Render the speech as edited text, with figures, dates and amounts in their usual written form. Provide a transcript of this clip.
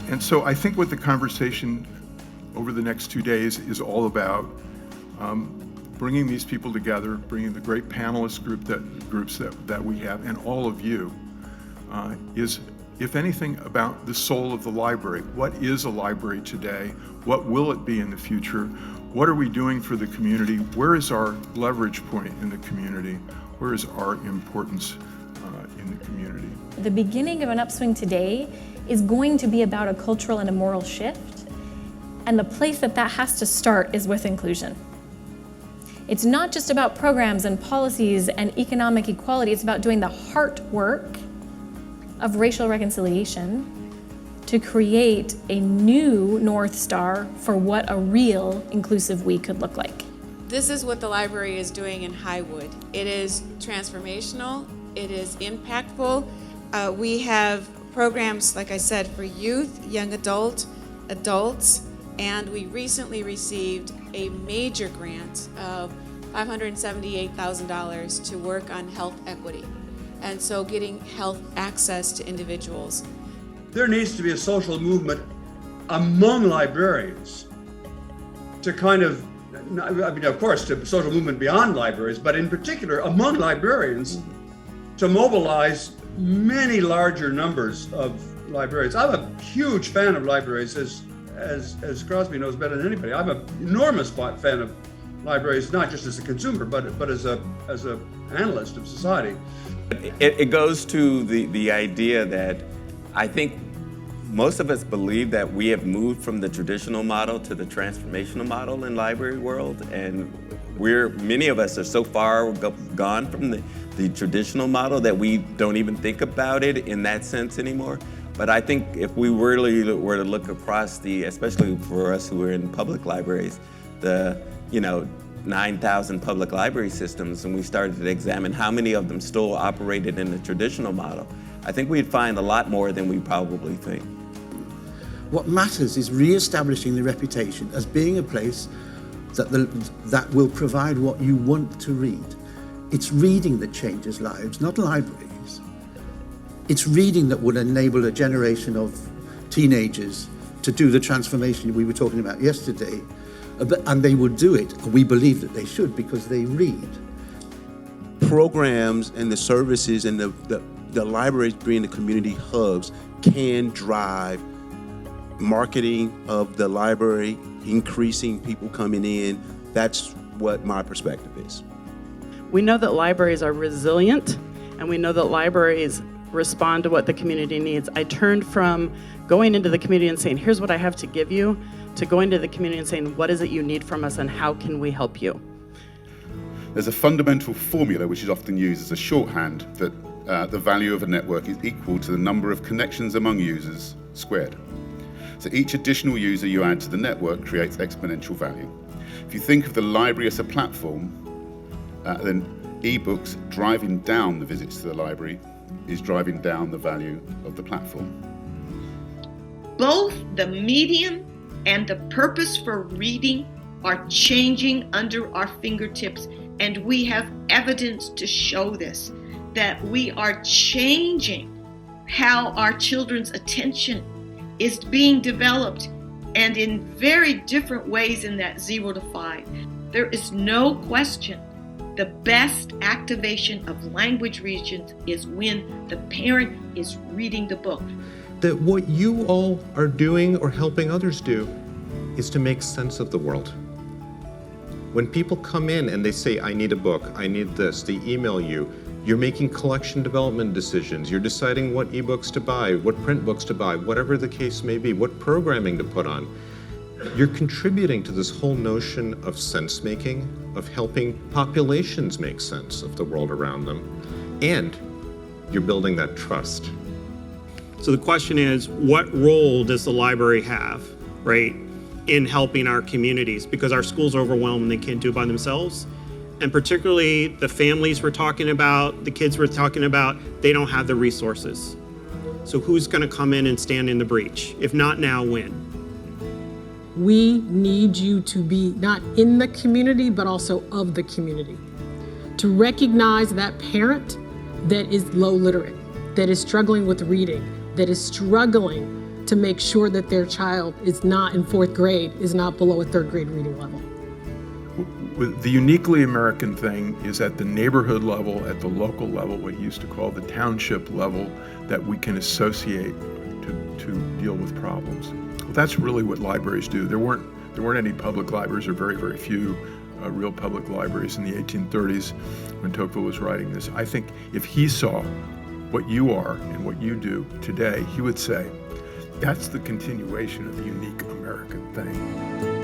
And so I think what the conversation over the next 2 days is all about bringing these people together, bringing the great panelist groups that we have, and all of you, is, if anything, about the soul of the library. What is a library today? What will it be in the future? What are we doing for the community? Where is our leverage point in the community? Where is our importance in the community? The beginning of an upswing today is going to be about a cultural and a moral shift. And the place that has to start is with inclusion. It's not just about programs and policies and economic equality, it's about doing the heart work of racial reconciliation to create a new North Star for what a real inclusive we could look like. This is what the library is doing in Highwood. It is transformational, it is impactful. We have programs, like I said, for youth, young adults, and we recently received a major grant of $578,000 to work on health equity, and so getting health access to individuals. There needs to be a social movement among librarians to kind of, I mean, of course, to social movement beyond libraries, but in particular among librarians to mobilize many larger numbers of librarians. I'm a huge fan of libraries, as Crosby knows better than anybody. I'm an enormous fan of libraries, not just as a consumer, but as a analyst of society. It goes to the idea that I think most of us believe that we have moved from the traditional model to the transformational model in library world, and many of us are so far gone from the traditional model that we don't even think about it in that sense anymore. But I think if we really were to look across especially for us who are in public libraries, 9,000 public library systems, and we started to examine how many of them still operated in the traditional model, I think we'd find a lot more than we probably think. What matters is re-establishing the reputation as being a place that will provide what you want to read. It's reading that changes lives, not libraries. It's reading that will enable a generation of teenagers to do the transformation we were talking about yesterday, and they will do it, and we believe that they should, because they read. Programs and the services and the libraries being the community hubs can drive marketing of the library, increasing people coming in. That's what my perspective is. We know that libraries are resilient, and we know that libraries respond to what the community needs. I turned from going into the community and saying, here's what I have to give you, to going to the community and saying, what is it you need from us and how can we help you? There's a fundamental formula which is often used as a shorthand that the value of a network is equal to the number of connections among users squared. So each additional user you add to the network creates exponential value. If you think of the library as a platform, then ebooks driving down the visits to the library is driving down the value of the platform. Both the medium and the purpose for reading are changing under our fingertips, and we have evidence to show this, that we are changing how our children's attention is being developed, and in very different ways in that 0 to 5. There is no question the best activation of language regions is when the parent is reading the book. That what you all are doing or helping others do is to make sense of the world. When people come in and they say, I need a book, I need this, they email you, you're making collection development decisions, you're deciding what ebooks to buy, what print books to buy, whatever the case may be, what programming to put on. You're contributing to this whole notion of sense making, of helping populations make sense of the world around them, and you're building that trust. So the question is, what role does the library have, right, in helping our communities? Because our schools are overwhelmed and they can't do it by themselves. And particularly the families we're talking about, the kids we're talking about, they don't have the resources. So who's gonna come in and stand in the breach? If not now, when? We need you to be not in the community, but also of the community. To recognize that parent that is low literate, that is struggling with reading, that is struggling to make sure that their child is not in 4th grade, is not below a 3rd grade reading level. The uniquely American thing is at the neighborhood level, at the local level, what you used to call the township level, that we can associate to deal with problems. Well, that's really what libraries do. There weren't any public libraries, or very, very few real public libraries in the 1830s when Tocqueville was writing this. I think if he saw what you are and what you do today, he would say, that's the continuation of the unique American thing.